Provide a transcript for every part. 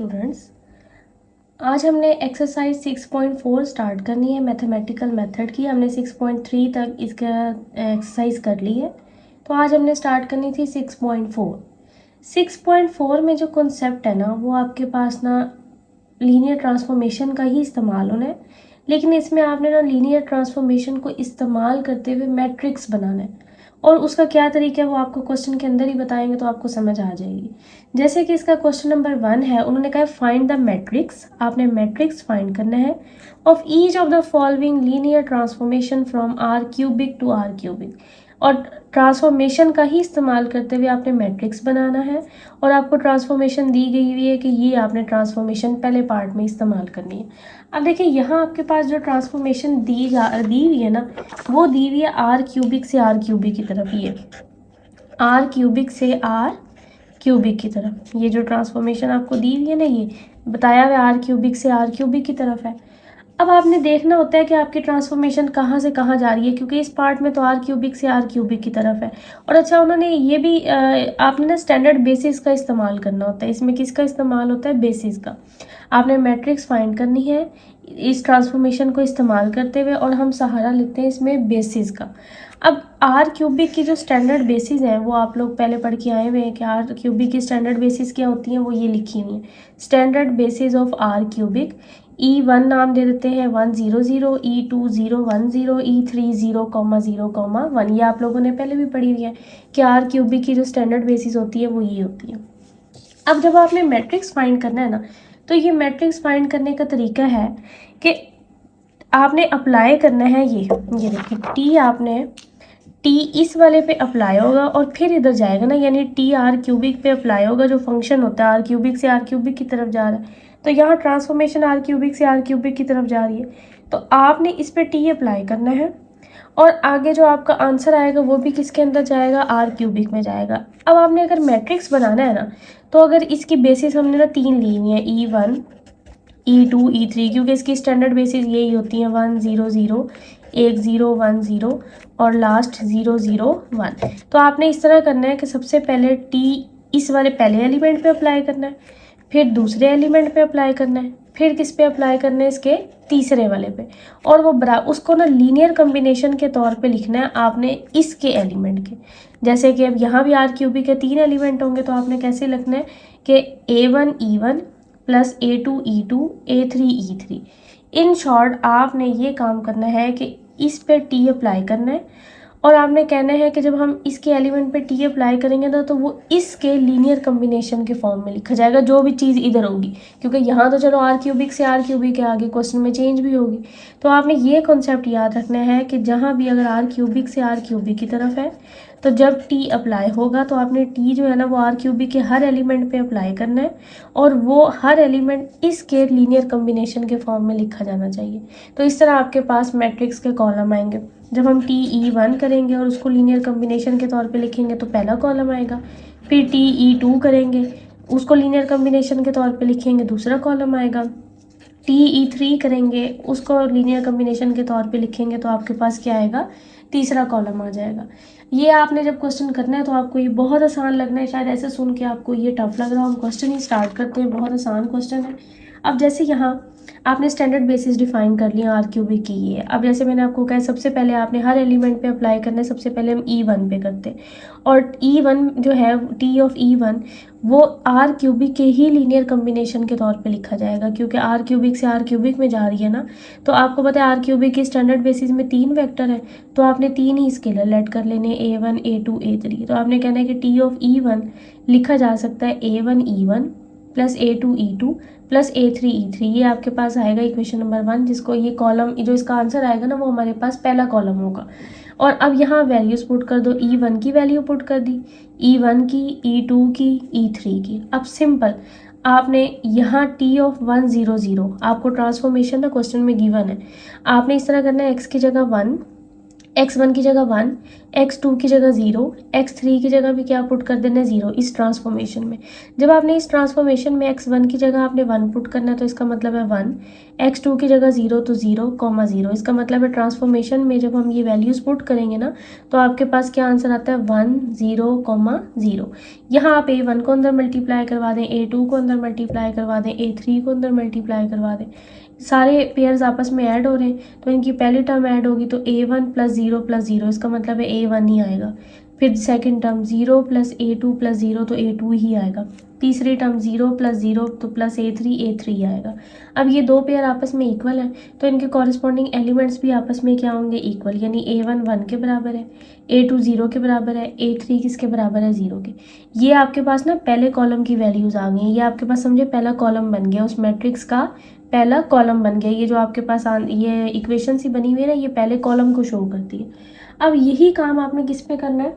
Students, आज हमने exercise 6.4 start करनी है मैथमेटिकल मेथड की। हमने 6.3 तक इसका एक्सरसाइज कर ली है, तो आज हमने स्टार्ट करनी थी 6.4। 6.4 में जो कॉन्सेप्ट है ना, वो आपके पास ना लीनियर ट्रांसफॉर्मेशन का ही इस्तेमाल होना है, लेकिन इसमें आपने ना लीनियर ट्रांसफॉर्मेशन को इस्तेमाल करते हुए मैट्रिक्स बनाना है, और उसका क्या तरीका है वो आपको क्वेश्चन के अंदर ही बताएंगे तो आपको समझ आ जाएगी। जैसे कि इसका क्वेश्चन नंबर 1 है, उन्होंने कहा फाइंड द मैट्रिक्स। आपने मैट्रिक्स फाइंड करना है of each of the following linear transformation from R cubic to R cubic, और ट्रांसफॉर्मेशन का ही इस्तेमाल करते हुए आपने मैट्रिक्स बनाना है। और आपको ट्रांसफॉर्मेशन दी गई हुई है कि ये आपने ट्रांसफॉर्मेशन पहले पार्ट में इस्तेमाल करनी है। अब देखिए, यहाँ आपके पास जो ट्रांसफॉर्मेशन दी हुई है ना, वो दी हुई है आर क्यूबिक से आर क्यूबिक की तरफ। ये आर क्यूबिक से आर क्यूबिक की तरफ, ये जो ट्रांसफॉर्मेशन आपको दी हुई है ना, ये बताया हुआ आर क्यूबिक से आर क्यूबिक की तरफ है। अब आपने देखना होता है कि आपकी ट्रांसफॉर्मेशन कहाँ से कहाँ जा रही है, क्योंकि इस पार्ट में तो आर क्यूबिक से आर क्यूबिक की तरफ है। और अच्छा, उन्होंने ये भी आपने ना स्टैंडर्ड बेसिस का इस्तेमाल करना होता है। इसमें किसका इस्तेमाल होता है? बेसिस का। आपने मैट्रिक्स फाइंड करनी है इस ट्रांसफॉर्मेशन को इस्तेमाल करते हुए, और हम सहारा लेते हैं इसमें बेसिस का। अब आर क्यूबिक की जो स्टैंडर्ड बेसिस है वो आप लोग पहले पढ़ के आए हुए हैं कि आर क्यूबिक की स्टैंडर्ड बेसिस क्या होती हैं, वो ये लिखी हुई है। Standard basis of R cubic, E1 नाम दे देते हैं 1 0 0, E2 0 1 0, E3 0 0 1। ये आप लोगों ने पहले भी पढ़ी हुई है कि आर क्यूबिक की जो स्टैंडर्ड बेसिस होती है वो ये होती है। अब जब आपने मैट्रिक्स फाइंड करना है ना, तो ये मैट्रिक्स फाइंड करने का तरीका है कि आपने अप्लाई करना है ये देखिए, टी आपने टी इस वाले पे अप्लाई होगा और फिर इधर जाएगा ना, यानी टी आर क्यूबिक पे अप्लाई होगा। जो फंक्शन होता है आर क्यूबिक से आर क्यूबिक की तरफ जा रहा है, तो यहाँ ट्रांसफॉर्मेशन आर क्यूबिक से आर क्यूबिक की तरफ जा रही है, तो आपने इस पे टी अप्लाई करना है, और आगे जो आपका आंसर आएगा वो भी किसके अंदर जाएगा? आर क्यूबिक में जाएगा। अब आपने अगर मैट्रिक्स बनाना है ना, तो अगर इसकी बेसिस हमने ना 3 ली हुई है, E1 E2 E3, क्योंकि इसकी स्टैंडर्ड बेसिस यही होती है 1 0 0, 1 0 1 0 और लास्ट 0 0 1। तो आपने इस तरह करना है कि सबसे पहले टी इस वाले पहले एलिमेंट पे अप्लाई करना है, फिर दूसरे एलिमेंट पे अप्लाई करना है, फिर किस पे अप्लाई करना है? इसके तीसरे वाले पे। और वो उसको ना लीनियर कम्बिनेशन के तौर पे लिखना है आपने इसके एलिमेंट के। जैसे कि अब यहाँ भी आर क्यूबिक के 3 एलिमेंट होंगे, तो आपने कैसे लिखना है कि A1 E1 plus A2 E2 A3 E3। In short आपने ये काम करना है कि इस पे टी अप्लाई करना है, और आपने कहना है कि जब हम इसके एलिमेंट पे टी अप्लाई करेंगे ना, तो वो इसके लीनियर कम्बिनेशन के फॉर्म में लिखा जाएगा, जो भी चीज़ इधर होगी। क्योंकि यहाँ तो चलो आर क्यूबिक से आर क्यूबिक के आगे क्वेश्चन में चेंज भी होगी, तो आपने ये कॉन्सेप्ट याद रखना है कि जहाँ भी अगर आर क्यूबिक से आर क्यूबिक की तरफ है, तो जब टी अप्लाई होगा तो आपने टी जो है ना वो आर क्यूबिक के हर एलिमेंट पे अप्लाई करना है, और वो हर एलिमेंट इसके लीनियर कम्बिनेशन के फॉर्म में लिखा जाना चाहिए। तो इस तरह आपके पास मैट्रिक्स के कॉलम आएंगे। जब हम TE1 करेंगे और उसको लीनियर कम्बिनेशन के तौर पे लिखेंगे तो पहला कॉलम आएगा, फिर TE2 करेंगे, उसको लीनियर कम्बिनेशन के तौर पे लिखेंगे, दूसरा कॉलम आएगा। TE3 करेंगे, उसको लीनियर कम्बिनेशन के तौर पे लिखेंगे, तो आपके पास क्या आएगा? तीसरा कॉलम आ जाएगा। ये आपने जब क्वेश्चन करना है तो आपको ये बहुत आसान लगना है, शायद ऐसे सुन के आपको ये टफ लग रहा हो। हम क्वेश्चन ही स्टार्ट करते हैं, बहुत आसान क्वेश्चन है। अब जैसे यहाँ आपने स्टैंडर्ड बेसिस डिफाइन कर लिया आर क्यूबिक की ये। अब जैसे मैंने आपको कहा, सबसे पहले आपने हर एलिमेंट पे अप्लाई करना है। सबसे पहले हम E1 पे करते हैं, और E1 जो है टी ऑफ E1 वो आर क्यूबिक के ही लीनियर कम्बिनेशन के तौर पे लिखा जाएगा, क्योंकि आर क्यूबिक से आर क्यूबिक में जा रही है ना। तो आपको पता है आर क्यूबिक की स्टैंडर्ड बेसिस में 3 वेक्टर है, तो आपने 3 ही स्केलर लेट कर लेने, A1 A2 A3। तो आपने कहना है कि टी ऑफ E1 लिखा जा सकता है A1 E1 plus A2 E2 plus A3 E3। ये आपके पास आएगा इक्वेशन नंबर 1, जिसको ये कॉलम जो इसका आंसर आएगा ना वो हमारे पास पहला कॉलम होगा। और अब यहाँ वैल्यूज़ पुट कर दो। E1 की वैल्यू पुट कर दी, E1 की, E2 की, E3 की। अब सिंपल आपने यहाँ T ऑफ 1 0 0, आपको ट्रांसफॉर्मेशन ना क्वेश्चन में गिवन है, आपने इस तरह करना है x की जगह 1, x1 की जगह 1, x2 की जगह 0, x3 की जगह भी क्या पुट कर देना है 0 इस ट्रांसफॉर्मेशन में। जब आपने इस ट्रांसफॉर्मेशन में x1 की जगह आपने 1 पुट करना है तो इसका मतलब है 1, x2 की जगह 0 तो 0, 0 इसका मतलब है ट्रांसफॉर्मेशन में जब हम ये वैल्यूज़ पुट करेंगे ना तो आपके पास क्या आंसर आता है 1 0, 0। यहाँ आप a1 को अंदर मल्टीप्लाई करवा दें, a2 को अंदर मल्टीप्लाई करवा दें, a3 को अंदर मल्टीप्लाई करवा दें, सारे पेयर्स आपस में ऐड हो रहे हैं तो इनकी पहली टर्म ऐड होगी तो a1 प्लस 0 इसका मतलब है a1 ही आएगा। फिर second term 0 plus a2 plus 0 तो a2 ही आएगा। तीसरी टर्म 0 प्लस 0 तो प्लस a3 आएगा। अब ये दो पेयर आपस में इक्वल हैं तो इनके कॉरेस्पॉन्डिंग एलिमेंट्स भी आपस में क्या होंगे इक्वल, यानी a1 1 के बराबर है, a2 0 के बराबर है, a3 किसके बराबर है 0 के। ये आपके पास ना पहले कॉलम की वैल्यूज़ आ गई हैं, ये आपके पास समझे पहला कॉलम बन गया, उस मैट्रिक्स का पहला कॉलम बन गया। ये जो आपके पास ये इक्वेशन सी बनी हुई है ना ये पहले कॉलम को शो करती है। अब यही काम आपने किस पे करना है,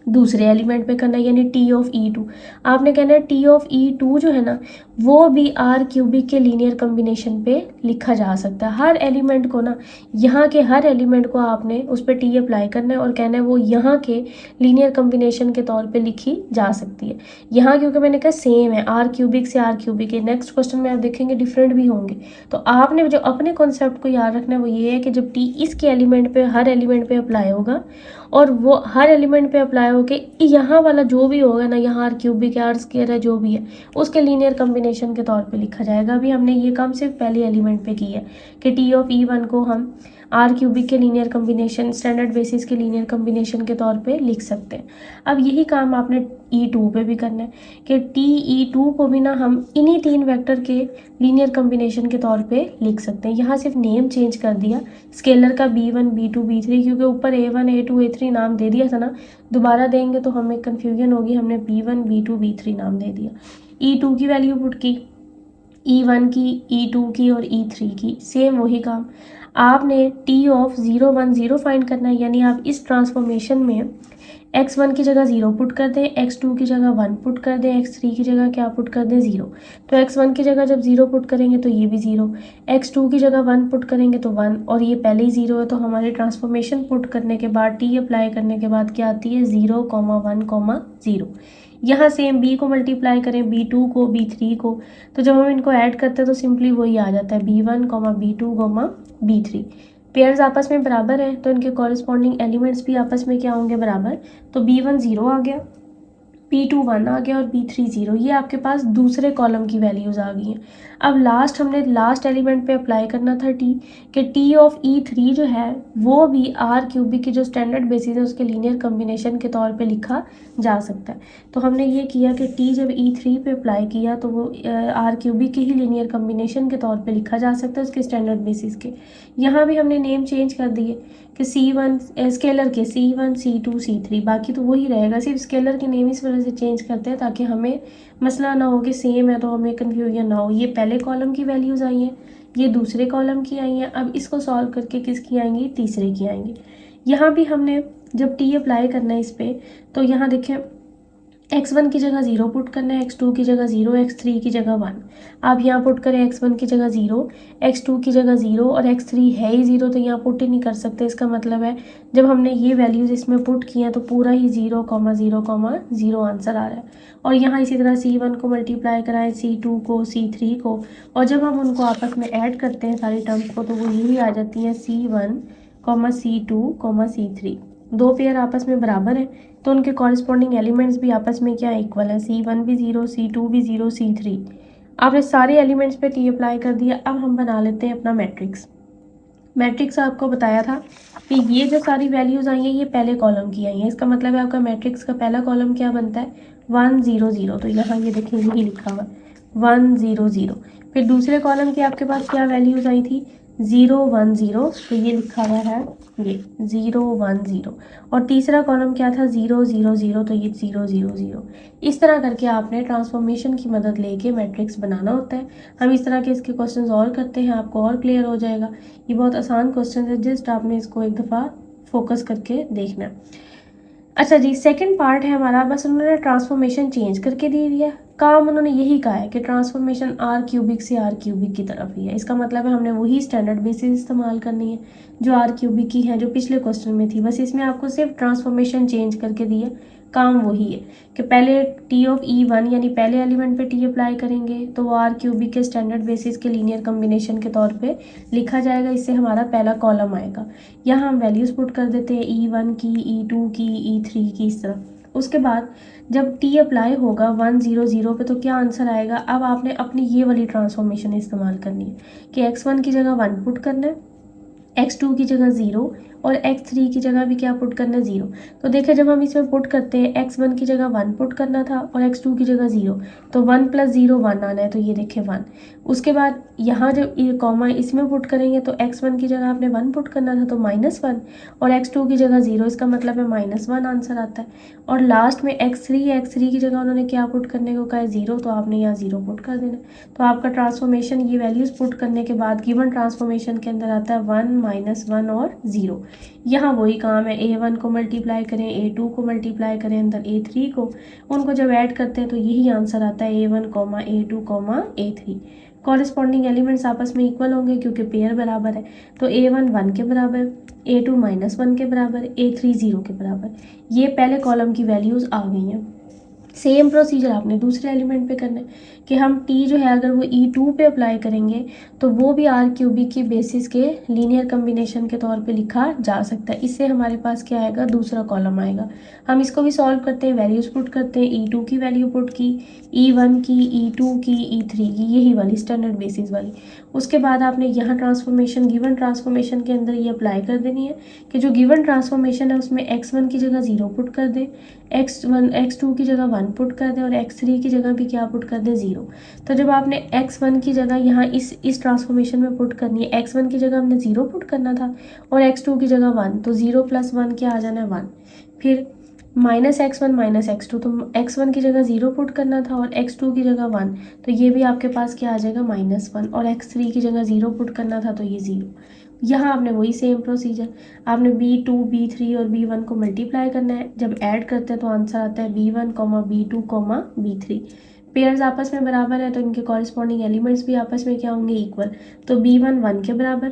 दूसरे एलिमेंट पे करना है, यानी टी ऑफ ई2। आपने कहना है टी ऑफ ई2 जो है ना वो भी आर क्यूबिक के लीनियर कम्बिनेशन पे लिखा जा सकता है। हर एलिमेंट को ना, यहाँ के हर एलिमेंट को आपने उस पर टी अप्लाई करना है और कहना है वो यहाँ के लीनियर कम्बिनेशन के तौर पे लिखी जा सकती है। यहाँ क्योंकि मैंने कहा सेम है, आर क्यूबिक से आर क्यूबिक है, नेक्स्ट क्वेश्चन में आप देखेंगे डिफरेंट भी होंगे। तो आपने जो अपने कॉन्सेप्ट को याद रखना है वो ये है कि जब टी इसके एलिमेंट पे हर एलिमेंट पे अप्लाई होगा और वो हर एलिमेंट पे अप्लाई होके यहाँ वाला जो भी होगा ना, यहाँ आर क्यूबिक है, आर स्क्वायर है, जो भी है उसके लीनियर कम्बिनेशन के तौर पे लिखा जाएगा। अभी हमने ये काम सिर्फ पहले एलिमेंट पे किया है कि टी ऑफ ई1 को हम आर क्यूबिक के लीनियर कम्बिनेशन, स्टैंडर्ड बेसिस के लीनियर कम्बिनेशन के तौर पे लिख सकते हैं। अब यही काम आपने ई2 पे भी करना है कि टी ई2 को भी ना हम इन्हीं तीन वेक्टर के लीनियर कम्बिनेशन के तौर पे लिख सकते हैं। यहाँ सिर्फ नेम चेंज कर दिया स्केलर का b1 b2 b3, क्योंकि ऊपर a1 a2 a3 नाम दे दिया था ना, दोबारा देंगे तो हमें कन्फ्यूजन होगी, हमने b1 b2 b3 नाम दे दिया। ई2 की वैल्यू पुट की, E1 की, E2 की और E3 की, सेम वही काम। आपने टी ऑफ 0 1 0 फाइंड करना है, यानी आप इस ट्रांसफॉर्मेशन में x1 की जगह 0 पुट कर दें, x2 की जगह 1 पुट कर दें, x3 की जगह क्या पुट कर दें 0। तो x1 की जगह जब 0 पुट करेंगे तो ये भी 0, x2 की जगह 1 पुट करेंगे तो 1, और ये पहले ही 0 है तो हमारी ट्रांसफॉर्मेशन पुट करने के बाद t अप्लाई करने के बाद क्या आती है 0, 1, 0। यहाँ सेम b को मल्टीप्लाई करें, b2 को, b3 को, तो जब हम इनको ऐड करते हैं तो सिंपली वही आ जाता है b1, b2, b3। पेयर्स आपस में बराबर हैं तो इनके कॉरेस्पॉन्डिंग एलिमेंट्स भी आपस में क्या होंगे बराबर। तो b1 0 आ गया, p2 1 आ गया और b3 0। ये आपके पास दूसरे कॉलम की वैल्यूज़ आ गई हैं। अब हमने लास्ट एलिमेंट पे अप्लाई करना था टी, कि टी ऑफ ई3 जो है वो भी आर क्यूबिक की जो स्टैंडर्ड बेसिस है उसके लीनियर कम्बिनेशन के तौर पे लिखा जा सकता है। तो हमने ये किया कि टी जब ई3 पे अप्लाई किया तो वो आर क्यूबिक के ही लीनियर कम्बिनेशन के तौर पे लिखा जा सकता है उसके स्टैंडर्ड बेसिस के। यहाँ भी हमने नेम चेंज कर दिए कि C1 स्केलर के C1 C2 C3, बाकी तो वही रहेगा, सिर्फ स्केलर के नेम इस वजह से चेंज करते हैं ताकि हमें मसला ना हो कि सेम है तो हमें कन्फ्यूजन ना हो। ये पहले कॉलम की वैल्यूज़ आई हैं, ये दूसरे कॉलम की आई हैं। अब इसको सॉल्व करके किसकी आएंगी, तीसरे की आएंगी। यहाँ भी हमने जब टी अप्लाई करना है इस पर तो यहाँ देखें x1 की जगह 0 पुट करना है, x2 की जगह 0, x3 की जगह 1। आप यहाँ पुट करें x1 की जगह 0, x2 की जगह 0 और x3 है ही 0 तो यहाँ पुट ही नहीं कर सकते। इसका मतलब है जब हमने ये वैल्यूज़ इसमें पुट किया तो पूरा ही 0, 0, 0 आंसर आ रहा है। और यहाँ इसी तरह C1 को मल्टीप्लाई कराएं, C2 को, C3 को, और जब हम उनको आपस में ऐड करते हैं सारी टर्म्स को तो वो यही आ जाती हैं C1, C2, C3। दो पेयर आपस में बराबर हैं तो उनके कॉरेस्पॉन्डिंग एलिमेंट्स भी आपस में क्या इक्वल है, C1 भी 0, C2 भी 0, C3। आपने सारे एलिमेंट्स पे टी अप्लाई कर दिया। अब हम बना लेते हैं अपना मैट्रिक्स आपको बताया था कि ये जो सारी वैल्यूज़ आई हैं ये पहले कॉलम की आई हैं। इसका मतलब है आपका मैट्रिक्स का पहला कॉलम क्या बनता है 1 0 0। तो यहाँ ये देखिए यही लिखा हुआ 1 0 0। फिर दूसरे कॉलम की आपके पास क्या वैल्यूज़ आई थी 0 1 0, तो ये लिखा हुआ है ये 0 1 0। और तीसरा कॉलम क्या था 0 0 0, तो ये 0 0 0। इस तरह करके आपने ट्रांसफॉर्मेशन की मदद लेके मैट्रिक्स बनाना होता है। हम इस तरह के इसके क्वेश्चंस और करते हैं, आपको और क्लियर हो जाएगा। ये बहुत आसान क्वेश्चन है, जस्ट आपने इसको एक दफ़ा फोकस करके देखना। अच्छा जी, सेकंड पार्ट है हमारा, बस उन्होंने ट्रांसफॉर्मेशन चेंज करके दे दिया काम उन्होंने यही कहा है कि ट्रांसफॉर्मेशन आर क्यूबिक से आर क्यूबिक की तरफ ही है। इसका मतलब है हमने वही स्टैंडर्ड बेसिस इस्तेमाल करनी है जो आर क्यूबिक की है, जो पिछले क्वेश्चन में थी। बस इसमें आपको सिर्फ ट्रांसफॉर्मेशन चेंज करके दी है, काम वही है कि पहले टी ऑफ ई वन यानी पहले एलिमेंट पे टी अप्लाई करेंगे तो वो आर क्यूबिक के स्टैंडर्ड बेसिस के लीनियर कम्बिनेशन के तौर पे लिखा जाएगा। इससे हमारा पहला कॉलम आएगा। यहाँ हम वैल्यूज़ पुट कर देते हैं ई वन की, ई टू की, ई थ्री की, इस तरह। उसके बाद जब टी अप्लाई होगा 100 पे तो क्या आंसर आएगा। अब आपने अपनी ये वाली ट्रांसफॉर्मेशन इस्तेमाल करनी है कि x1 की जगह 1 पुट करना है, x2 की जगह 0 और x3 की जगह भी क्या पुट करना है, 0। तो देखिए जब हम इसमें पुट करते हैं x1 की जगह 1 पुट करना था और x2 की जगह 0, तो 1 + 0 1 आना है, तो ये देखिए 1। उसके बाद यहाँ जब ये कॉमा इसमें पुट करेंगे तो x1 की जगह आपने 1 पुट करना था तो -1 और x2 की जगह 0, इसका मतलब है -1 आंसर आता है। और लास्ट में x3 की जगह उन्होंने क्या पुट करने को कहा है, 0, तो आपने यहाँ 0 पुट कर देना। तो आपका ट्रांसफॉर्मेशन ये वैल्यूज़ पुट करने के बाद गिवन ट्रांसफॉर्मेशन के अंदर आता है 1 -1 और 0। यहाँ वही काम है, a1 को मल्टीप्लाई करें, a2 को मल्टीप्लाई करें अंदर a3 को, उनको जब ऐड करते हैं तो यही आंसर आता है a1, a2, a3। Corresponding elements आपस में इक्वल होंगे क्योंकि पेयर बराबर है। तो a1 1 के बराबर, a2 -1 के बराबर, a3 0 के बराबर। ये पहले कॉलम की वैल्यूज़ आ गई हैं। सेम प्रोसीजर आपने दूसरे एलिमेंट पे करना है कि हम टी जो है अगर वो E2 पे अप्लाई करेंगे तो वो भी आर क्यूबिक की बेसिस के लीनियर कम्बिनेशन के तौर पे लिखा जा सकता है। इससे हमारे पास क्या आएगा, दूसरा कॉलम आएगा। हम इसको भी सॉल्व करते हैं, वैल्यूज़ पुट करते हैं, E2 की वैल्यू पुट की, E1 की, E2 की, E3 की, यही वाली स्टैंडर्ड बेसिस वाली। उसके बाद आपने यहाँ ट्रांसफॉर्मेशन गिवन ट्रांसफॉर्मेशन के अंदर ये अप्लाई कर देनी है कि जो गिवन ट्रांसफॉर्मेशन है उसमें x1 की जगह 0 पुट कर दें, x2 की जगह 1 पुट कर दें और x3 की जगह भी क्या पुट कर दें, 0। तो जब आपने x1 की जगह यहाँ इस ट्रांसफॉर्मेशन में पुट करनी है, x1 की जगह हमने 0 पुट करना था और x2 की जगह 1, तो 0 + 1 क्या आ जाना है, 1। फिर -x1 -x2, तो x1 की जगह 0 पुट करना था और x2 की जगह 1, तो ये भी आपके पास क्या आ जाएगा, -1 और x3 की जगह 0 पुट करना था तो ये 0। यहाँ आपने वही सेम प्रोसीजर, आपने b2, b3 और b1 को मल्टीप्लाई करना है। जब ऐड करते हैं तो आंसर आता है b1, b2, b3। पेयर्स आपस में बराबर है तो इनके कॉरेस्पॉन्डिंग एलिमेंट्स भी आपस में क्या होंगे, इक्वल। तो b1 1 के बराबर,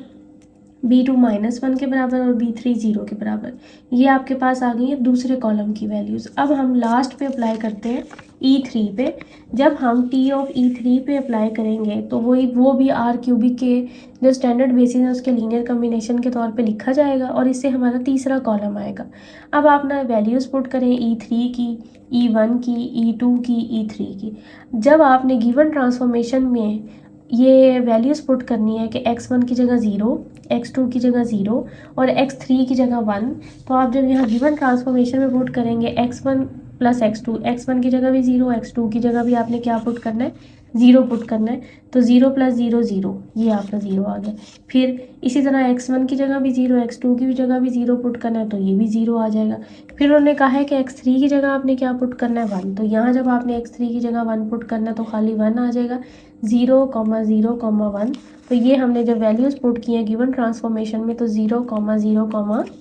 b2 -1 के बराबर और b3 0 के बराबर। ये आपके पास आ गई है दूसरे कॉलम की वैल्यूज़। अब हम लास्ट पे अप्लाई करते हैं E3 पे। जब हम T ऑफ E3 पे अप्लाई करेंगे तो वो भी आर क्यूबिक के जो स्टैंडर्ड बेसिस है उसके लीनियर कम्बिनेशन के तौर पे लिखा जाएगा और इससे हमारा तीसरा कॉलम आएगा। अब आप ना वैल्यूज़ पुट करें E3 की, E1 की, E2 की, E3 की। जब आपने गिवन ट्रांसफॉर्मेशन में ये वैल्यूज़ पुट करनी है कि x1 की जगह 0, x2 की जगह 0 और x3 की जगह 1, तो आप जब यहाँ गिवन ट्रांसफॉर्मेशन में पुट करेंगे x1 + x2, x1 की जगह भी 0, x2 की जगह भी आपने क्या पुट करना है, 0 पुट करना है। तो 0 + 0 0, ये आपका 0 आ गया। फिर इसी तरह x1 की जगह भी 0, x2 की भी जगह भी 0 पुट करना है तो ये भी 0 आ जाएगा। फिर उन्होंने कहा है कि x3 की जगह आपने क्या पुट करना है, 1। तो यहाँ जब आपने x3 की जगह 1 पुट करना है तो खाली 1 आ जाएगा, 0, 0, 1। तो ये हमने जब वैल्यूज़ पुट की हैं गिवन ट्रांसफॉर्मेशन में तो 0, 0,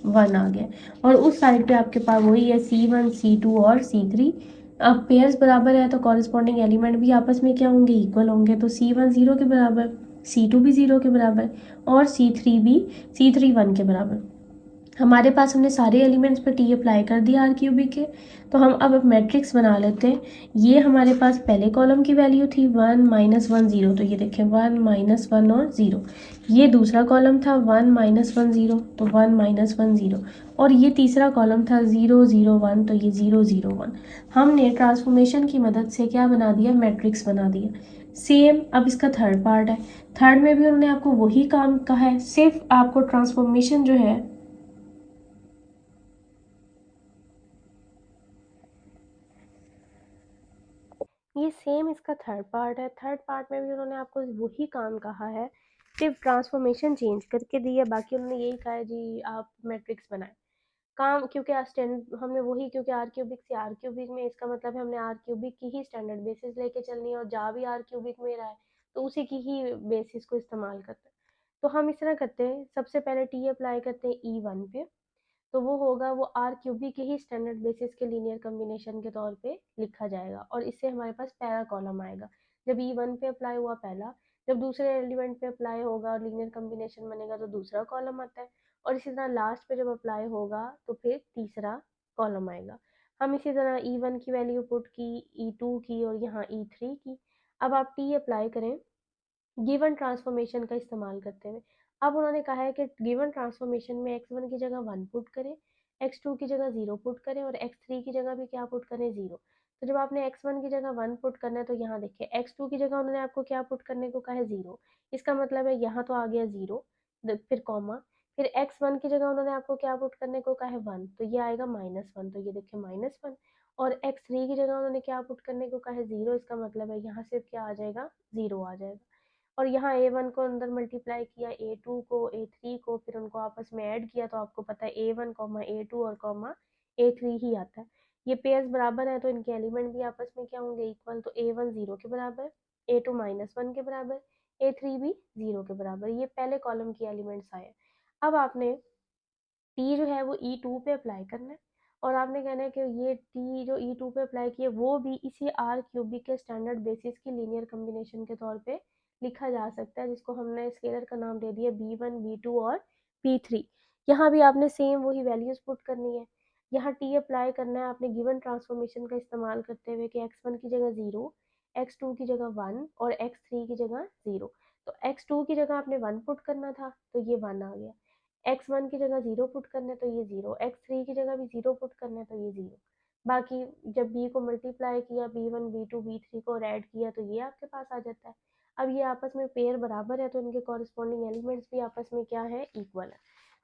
1 आ गया। और उस साइड पे आपके पास वही है C1, C2 और C3। अब पेयर्स बराबर है तो कॉरेस्पॉन्डिंग एलिमेंट भी आपस में क्या होंगे, इक्वल होंगे। तो C1 0 के बराबर, C2 भी 0 के बराबर और C3 1 के बराबर। हमारे पास हमने सारे एलिमेंट्स पे टी अप्लाई कर दिया आर क्यूबिक के। तो हम अब मैट्रिक्स बना लेते हैं। ये हमारे पास पहले कॉलम की वैल्यू थी 1 -1 0, तो ये देखें 1 -1 और 0। ये दूसरा कॉलम था 1 -1 0, तो 1 -1 0। और ये तीसरा कॉलम था 0 0 1, तो ये 0 0 1। हमने ट्रांसफॉर्मेशन की मदद से क्या बना दिया, मैट्रिक्स बना दिया। सेम अब इसका थर्ड पार्ट है। थर्ड में भी उन्होंने आपको वही काम कहा है, सिर्फ आपको ट्रांसफॉर्मेशन जो है ये सेम इसका थर्ड पार्ट है। थर्ड पार्ट में भी उन्होंने आपको वही काम कहा है, सिर्फ ट्रांसफॉर्मेशन चेंज करके दी है। बाकी उन्होंने यही कहा है जी आप मैट्रिक्स बनाएं काम, क्योंकि हमने वही, क्योंकि आर क्यूबिक से आर क्यूबिक में, इसका मतलब है हमने आर क्यूबिक की ही स्टैंडर्ड बेसिस लेके चलनी है और जा भी आर क्यूबिक में रहा है तो उसी की ही बेसिस को इस्तेमाल करते हैं। तो हम इस तरह करते हैं, सबसे पहले टी अप्लाई करते हैं E1 पे। तो वो होगा, वो आर क्यूबिक के ही स्टैंडर्ड बेसिस के लीनियर कम्बिनेशन के तौर पे लिखा जाएगा, और इससे हमारे पास पहला कॉलम आएगा जब E1 पे अप्लाई हुआ पहला, जब दूसरे एलिमेंट पे अप्लाई होगा और लीनियर कम्बिनेशन बनेगा तो दूसरा कॉलम आता है, और इसी तरह लास्ट पे जब अप्लाई होगा तो फिर तीसरा कॉलम आएगा। हम इसी तरह E1 की वैल्यू पुट की, E2 की और यहाँ E3 की। अब आप T अप्लाई करें गिवन ट्रांसफॉर्मेशन का इस्तेमाल करते हुए। अब उन्होंने कहा है कि गिवन ट्रांसफॉर्मेशन में x1 की जगह 1 पुट करें, x2 की जगह 0 पुट करें और x3 की जगह भी क्या पुट करें, 0। तो जब आपने x1 की जगह 1 पुट करना है तो यहाँ देखिए x2 की जगह उन्होंने आपको क्या पुट करने को कहा है, 0। इसका मतलब है यहाँ तो आ गया 0, फिर कॉमा, फिर x1 की जगह उन्होंने आपको क्या पुट करने को कहा है, 1, तो ये आएगा -1, तो ये देखिए -1। और x3 की जगह उन्होंने क्या पुट करने को कहा है, 0, इसका मतलब है यहाँ से क्या आ जाएगा, 0 आ जाएगा। और यहाँ A1 को अंदर मल्टीप्लाई किया, A2 को, A3 को, फिर उनको आपस में ऐड किया, तो आपको पता है A1 A2 और A3 ही आता है। ये पेयर्स बराबर है तो इनके एलिमेंट भी आपस में क्या होंगे, इक्वल। तो A1 0 के बराबर, A2 -1 के बराबर, A3 भी 0 के बराबर। ये पहले कॉलम की एलिमेंट्स आए। अब आपने टी जो है वो E2 पे अप्लाई करना है, और आपने कहना है कि ये टी जो E2 पे अप्लाई किए वो भी इसी आर क्यूबिक के स्टैंडर्ड बेसिस की लीनियर कम्बिनेशन के तौर पे लिखा जा सकता है, जिसको हमने स्केलर का नाम दे दिया B1 B2 और B3। यहाँ भी आपने सेम वही वैल्यूज पुट करनी है। यहाँ टी अप्लाई करना है आपने गिवन ट्रांसफॉर्मेशन का इस्तेमाल करते हुए कि x1 की जगह 0, x2 की जगह 1 और x3 की जगह 0। तो x2 की जगह आपने 1 पुट करना था तो ये 1 आ गया, x1 की जगह 0 पुट करना है तो ये 0, x3 की जगह भी 0 पुट करना है तो ये 0। बाकी जब b को मल्टीप्लाई किया, B1 B2 B3 को और ऐड किया तो ये आपके पास आ जाता है। अब ये आपस में पेयर बराबर है तो इनके कॉरेस्पॉन्डिंग एलिमेंट्स भी आपस में क्या है, इक्वल है।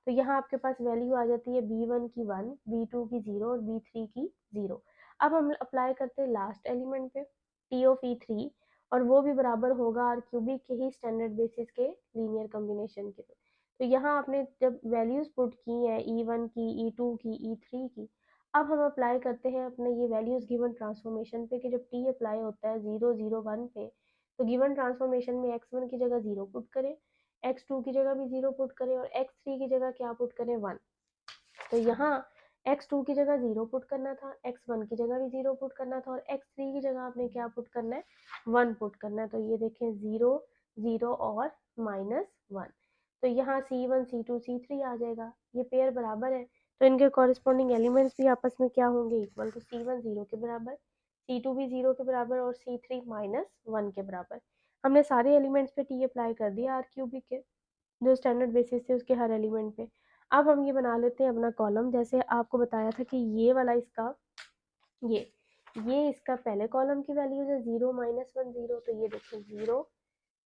तो यहाँ आपके पास वैल्यू आ जाती है B1 की 1, B2 की 0 और B3 की 0। अब हम अप्लाई करते हैं लास्ट एलिमेंट पे T ऑफ E3, और वो भी बराबर होगा आर क्यूबिक के ही स्टैंडर्ड बेसिस के लीनियर कम्बिनेशन के। तो यहाँ आपने जब वैल्यूज पुट की है E1 की, E2 की, E3 की, अब हम अप्लाई करते हैं अपने ये वैल्यूज गिवन ट्रांसफॉर्मेशन पे कि जब T अप्लाई होता है 0 0 1 पे, तो गिवन ट्रांसफॉर्मेशन में x1 की जगह 0 पुट करें, x2 की जगह भी 0 पुट करें और x3 की जगह क्या पुट करें, 1। तो यहाँ x2 की जगह 0 पुट करना था, x1 की जगह भी 0 पुट करना था और x3 की जगह आपने क्या पुट करना है, 1 पुट करना है। तो ये देखें 0 0 और -1, तो यहाँ C1 C2 C3 आ जाएगा। ये पेयर बराबर है तो इनके कॉरेस्पॉन्डिंग एलिमेंट्स भी आपस में क्या होंगे, इक्वल। तो C1 0 के बराबर, C2 भी 0 के बराबर और C3 -1 के बराबर। हमने सारे एलिमेंट्स पे T अप्लाई कर दिया आर क्यूबिक के जो स्टैंडर्ड बेसिस थे उसके हर एलिमेंट पे। अब हम ये बना लेते हैं अपना कॉलम। जैसे आपको बताया था कि ये वाला इसका ये ये इसका पहले कॉलम की वैल्यूज है 0 -1 0, तो ये देखिए 0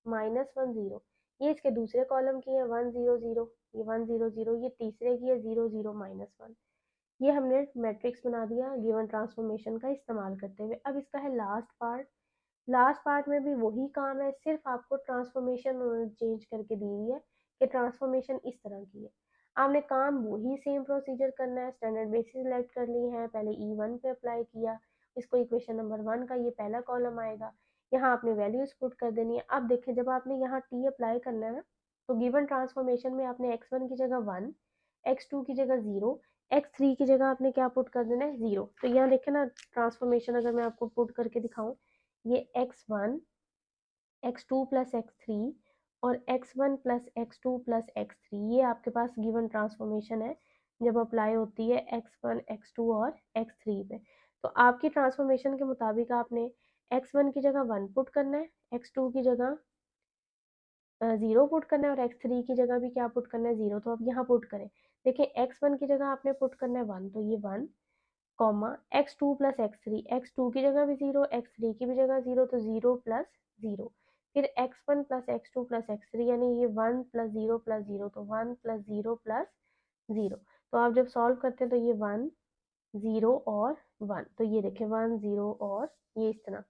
-1 0। ये इसके दूसरे कॉलम की है 1 0 0, ये 1 0 0। ये तीसरे की है 0 0 -1। ये हमने मैट्रिक्स बना दिया गिवन ट्रांसफॉर्मेशन का इस्तेमाल करते हुए। अब इसका है लास्ट पार्ट। लास्ट पार्ट में भी वही काम है, सिर्फ आपको ट्रांसफॉर्मेशन उन्होंने चेंज करके दी हुई है कि ट्रांसफॉर्मेशन इस तरह की है। आपने काम वही सेम प्रोसीजर करना है। स्टैंडर्ड बेसिस सिलेक्ट कर ली है, पहले E1 पे अप्लाई किया, इसको इक्वेशन नंबर 1 का ये पहला कॉलम आएगा। यहाँ आपने वैल्यूज पुट कर देनी है। अब देखिए जब आपने यहाँ T अप्लाई करना है ना, तो गिवन ट्रांसफॉर्मेशन में आपने x1 की जगह 1, x2 की जगह 0, x3 की जगह आपने क्या पुट कर देना है, 0। तो यहाँ देखे ना ट्रांसफॉर्मेशन अगर मैं आपको पुट करके दिखाऊं, ये x1 x2 प्लस x3 और x1 plus x2 plus x3, ये आपके पास गिवन ट्रांसफॉर्मेशन है जब अप्लाई होती है x1 x2 और x3 पे। तो आपकी ट्रांसफॉर्मेशन के मुताबिक आपने x1 की जगह 1 पुट करना है, x2 की जगह 0 पुट करना है और x3 की जगह भी क्या पुट करना है, 0। तो अब यहाँ पुट करें, देखिए x1 की जगह आपने पुट करना है 1, तो ये 1, comma x2 plus x3, x2 की जगह भी 0, x3 की भी जगह 0, तो 0 प्लस 0। फिर x1 plus x2 plus x3, यानी ये 1 प्लस 0 प्लस 0, तो 1 प्लस 0 प्लस 0। तो आप जब सॉल्व करते हैं तो ये 1 0 और 1, तो ये देखें 1 0 और ये इस तरह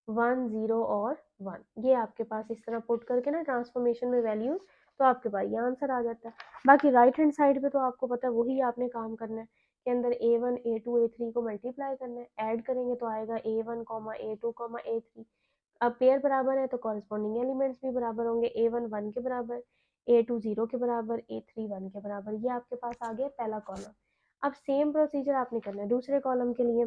1 0 और 1, ये आपके पास इस तरह पुट करके ना ट्रांसफॉर्मेशन में वैल्यूज, तो आपके पास ये आंसर आ जाता है। बाकी राइट हैंड साइड पे तो आपको पता है वही आपने काम करना है के अंदर A1 A2 A3 को मल्टीप्लाई करना है, ऐड करेंगे तो आएगा A1 A2 A3। अब पेयर बराबर है तो कॉरेस्पॉन्डिंग एलिमेंट्स भी बराबर होंगे, A1 1 के बराबर, A2 0 के बराबर, A3 1 के बराबर। ये आपके पास आ गया पहला कॉलम। अब सेम प्रोसीजर आपने करना है दूसरे कॉलम के लिए।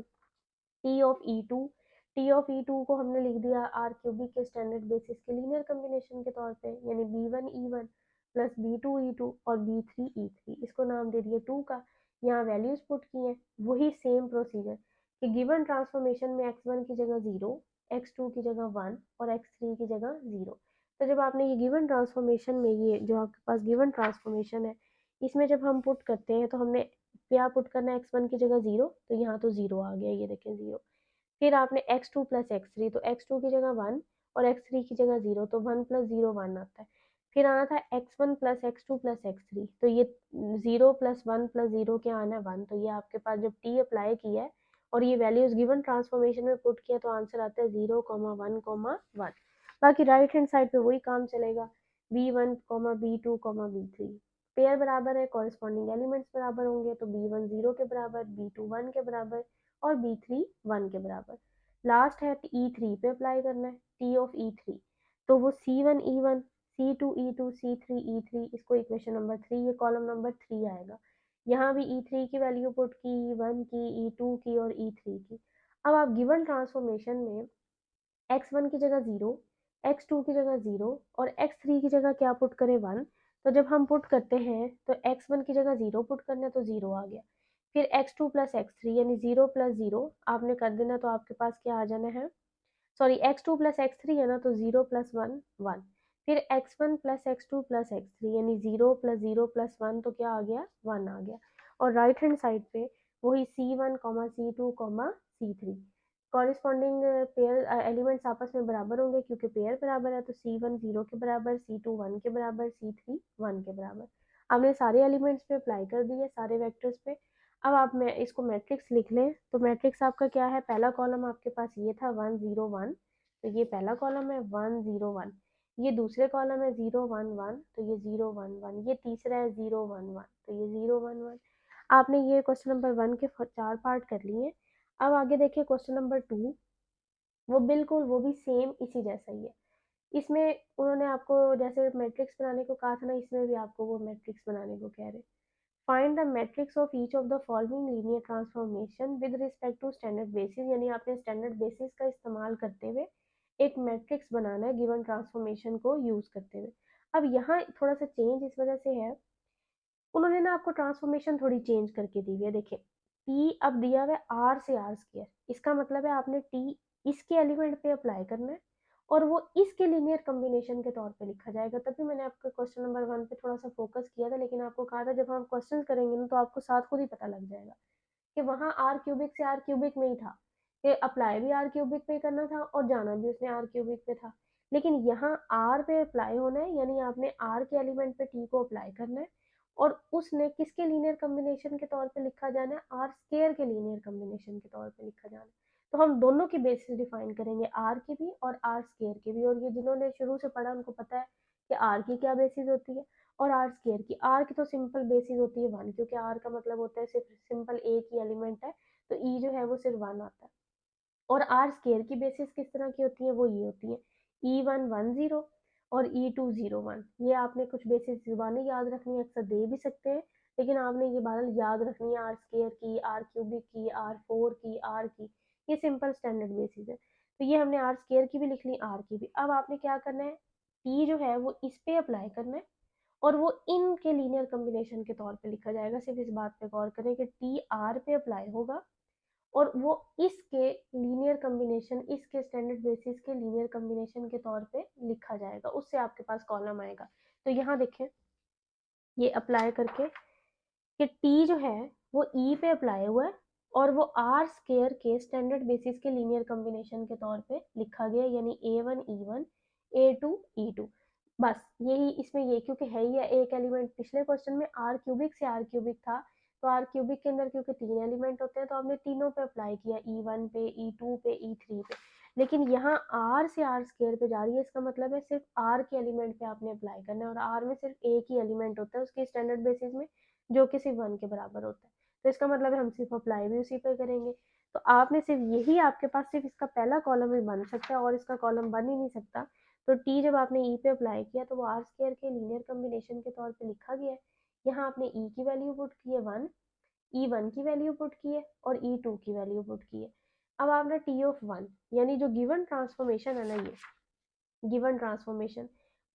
टी ऑफ ई टू को हमने लिख दिया आर क्यूबिक के स्टैंडर्ड बेसिस के लीनियर कम्बिनेशन के तौर पे, यानी b1e1 प्लस b2e2 और b3e3, इसको नाम दे दिए 2 का। यहाँ वैल्यूज पुट की हैं, वही सेम प्रोसीजर कि गिवन ट्रांसफॉर्मेशन में x1 की जगह 0, x2 की जगह 1 और x3 की जगह 0। तो जब आपने ये गिवन ट्रांसफॉर्मेशन में, ये जो आपके पास गिवन ट्रांसफॉर्मेशन है, इसमें जब हम पुट करते हैं तो हमने क्या पुट करना है, x1 की जगह 0, तो यहाँ तो 0 आ गया, ये देखें 0। फिर आपने x2 प्लस x3, तो x2 की जगह 1 और x3 की जगह 0, तो 1 प्लस 0 1 आता है। फिर आना था x1 plus x2 plus x3, तो ये 0 प्लस 1 प्लस 0 क्या आना है 1, तो ये आपके पास जब t अप्लाई किया है और ये वैल्यूज गिवन ट्रांसफॉर्मेशन में पुट किया तो आंसर आता है 0,1,1। बाकी राइट हैंड साइड पे वही काम चलेगा, b1, b2, b3 पेयर बराबर है, कॉरेस्पॉन्डिंग एलिमेंट्स बराबर होंगे, तो b1 0 के बराबर, b2 1 के बराबर और b3 1 के बराबर। लास्ट है e3 पे अप्लाई करना है, t(e3), तो वो c1e1, c2e2, c3e3, इसको इक्वेशन नंबर 3, ये कॉलम नंबर 3 आएगा। यहाँ भी e3 की वैल्यू पुट की, e1 की, e2 की और e3 की। अब आप गिवन ट्रांसफॉर्मेशन में x1 की जगह 0, x2 की जगह 0 और x3 की जगह क्या पुट करें 1, तो जब हम पुट करते हैं तो x1 की जगह 0 पुट करना है तो 0 आ गया। फिर x2 प्लस x3 यानी 0 प्लस 0 आपने कर देना, तो आपके पास क्या आ जाना है, सॉरी x2 प्लस x3 है ना, तो 0 प्लस 1 1। फिर x1 plus x2 plus x3 यानी 0 प्लस 0 प्लस 1, तो क्या आ गया 1 आ गया। और राइट हैंड साइड पे वही c1, c2, c3 corresponding pair elements आपस में बराबर होंगे, क्योंकि पेयर बराबर है, तो c1 0 के बराबर, c2 1 के बराबर, c3 1 के बराबर। आपने सारे एलिमेंट्स पे अप्लाई कर दिए, सारे वेक्टर्स पे। अब आप मैं इसको मैट्रिक्स लिख लें, तो मैट्रिक्स आपका क्या है, पहला कॉलम आपके पास ये था 1 0 1, तो ये पहला कॉलम है 1 0 1। ये दूसरे कॉलम है 0 1 1, तो ये 0 1 1। ये तीसरा है 0 1 1, तो ये 0 1 1। आपने ये क्वेश्चन नंबर 1 के 4 पार्ट कर लिए। अब आगे देखिए क्वेश्चन नंबर 2, वो बिल्कुल वो भी सेम इसी जैसा ही है। इसमें उन्होंने आपको जैसे मैट्रिक्स बनाने को कहा था ना, इसमें भी आपको वो मैट्रिक्स बनाने को कह रहे। Find the matrix of each of the following linear transformation with respect to standard basis, यानी आपने स्टैंडर्ड बेसिस का इस्तेमाल करते हुए एक मैट्रिक्स बनाना है गिवन ट्रांसफॉर्मेशन को यूज करते हुए। अब यहाँ थोड़ा सा चेंज इस वजह से है, उन्होंने ना आपको ट्रांसफॉर्मेशन थोड़ी चेंज करके दी हुई है। देखिए टी अब दिया हुआ है आर से आर स्क्वायर, इसका मतलब है आपने टी इसके एलिमेंट पे अप्लाई करना है और वो इसके लीनियर कॉम्बिनेशन के तौर पे लिखा जाएगा। तभी मैंने आपको क्वेश्चन नंबर 1 पे थोड़ा सा फोकस किया था, लेकिन आपको कहा था जब हम क्वेश्चन करेंगे ना तो आपको साथ खुद ही पता लग जाएगा कि वहाँ आर क्यूबिक से आर क्यूबिक में ही था, कि अप्लाई भी आर क्यूबिक पे करना था और जाना भी उसने आर क्यूबिक पे था। लेकिन यहाँ आर पे अप्लाई होना है, यानी आपने आर के एलिमेंट पे टी को अप्लाई करना है और उसने किसके लीनियर कॉम्बिनेशन के तौर पे लिखा जाना है, आर स्केयर के लीनियर कॉम्बिनेशन के तौर पे लिखा जाना है। तो हम दोनों की बेसिस डिफाइन करेंगे, आर की भी और आर स्केयर की भी। और ये जिन्होंने शुरू से पढ़ा उनको पता है कि आर की क्या बेसिस होती है और आर स्केयर की। आर की तो सिंपल बेसिस होती है 1, क्योंकि आर का मतलब होता है सिर्फ सिंपल एक ही एलिमेंट है, तो ई जो है वो सिर्फ 1 आता है। और आर स्केयर की बेसिस किस तरह की होती है, वो ये होती है E1 1 0 और E2 0 1। ये आपने कुछ बेसिस जुबानी याद रखनी है, अक्सर दे भी सकते हैं, लेकिन आपने ये बात याद रखनी है, आर स्केयर की, आर क्यूबिक की, R4 की, आर की, ये सिंपल स्टैंडर्ड बेसिस है। तो ये हमने आर स्केयर की भी लिख ली, आर की भी। अब आपने क्या करना है, टी जो है वो इस पे अप्लाई करना है और वो इनके लीनियर कॉम्बिनेशन के तौर पे लिखा जाएगा। सिर्फ इस बात पे गौर करें कि टी आर पे अप्लाई होगा और वो इसके लीनियर कॉम्बिनेशन, इसके स्टैंडर्ड बेसिस के लीनियर कॉम्बिनेशन के तौर पे लिखा जाएगा, उससे आपके पास कॉलम आएगा। तो यहाँ देखें ये अप्लाई करके कि टी जो है वो ई पे अप्लाई हुआ है और वो आर स्केयर के स्टैंडर्ड बेसिस के लीनियर कॉम्बिनेशन के तौर पे लिखा गया, यानी A1 E1 A2 E2। बस यही इसमें, ये क्योंकि है ही है एक एलिमेंट, पिछले क्वेश्चन में आर क्यूबिक से आर क्यूबिक था, तो आर क्यूबिक के अंदर क्योंकि 3 एलिमेंट होते हैं तो हमने तीनों पे अप्लाई किया, E1 पे, E2 पे, E3 पे। लेकिन यहाँ आर से आर स्केयर पे जा रही है, इसका मतलब है सिर्फ आर के एलिमेंट पे आपने अप्लाई करना है और आर में सिर्फ एक ही एलिमेंट होता है उसके स्टैंडर्ड बेसिस में, जो कि सिर्फ 1 के बराबर होता है। तो इसका मतलब है हम सिर्फ अप्लाई भी उसी पे करेंगे। तो आपने सिर्फ यही, आपके पास सिर्फ इसका पहला कॉलम ही बन सकता है और इसका कॉलम बन ही नहीं सकता। तो टी जब आपने ई पे अप्लाई किया तो वो आर स्केयर के लीनियर कॉम्बिनेशन के तौर पे लिखा गया है। यहाँ आपने ई की वैल्यू पुट की है 1, E1 की वैल्यू पुट की है और E2 की वैल्यू पुट की है। अब आपने T ऑफ 1 यानी जो गिवन ट्रांसफॉर्मेशन है ना, ये गिवन ट्रांसफॉर्मेशन,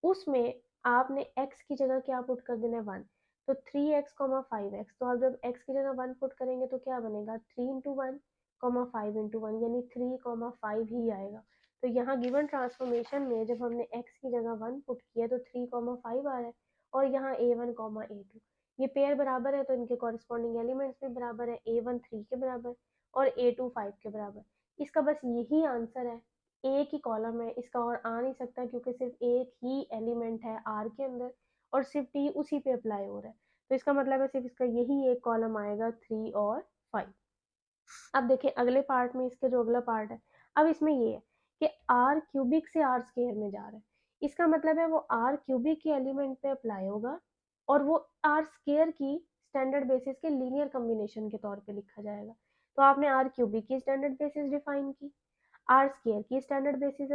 उसमें आपने x की जगह क्या पुट कर देना है 1, तो 3x, 5x। तो आप जब x की जगह 1 पुट करेंगे तो क्या बनेगा 3 इंटू 1, 5 इंटू 1, यानी 3, 5 ही आएगा। तो यहाँ गिवन ट्रांसफॉर्मेशन में जब हमने x की जगह 1 पुट किया तो 3, 5 आ रहा है, और यहाँ A1, A2 ये पेयर बराबर है तो इनके कॉरेस्पॉन्डिंग एलिमेंट्स भी बराबर है, A1 3 के बराबर और A2 5 के बराबर। इसका बस यही आंसर है, एक ही कॉलम है, इसका और आ नहीं सकता क्योंकि सिर्फ एक ही एलिमेंट है आर के अंदर और सिर्फ टी उसी पे अप्लाई हो रहा है। तो इसका मतलब है सिर्फ इसका यही एक कॉलम आएगा 3 और 5। अब देखिए अगले पार्ट में, इसके जो अगला पार्ट है, अब इसमें ये है कि आर क्यूबिक से आर स्केयर में जा रहा है। इसका मतलब है वो आर क्यूबिक के एलिमेंट पे अप्लाई होगा और वो आर स्केयर की स्टैंडर्ड बेसिस के लीनियर कॉम्बिनेशन के तौर पे लिखा जाएगा। तो आपने आर क्यूबिक की स्टैंडर्ड बेसिस डिफाइन की, आर स्केयर की स्टैंडर्ड बेसिस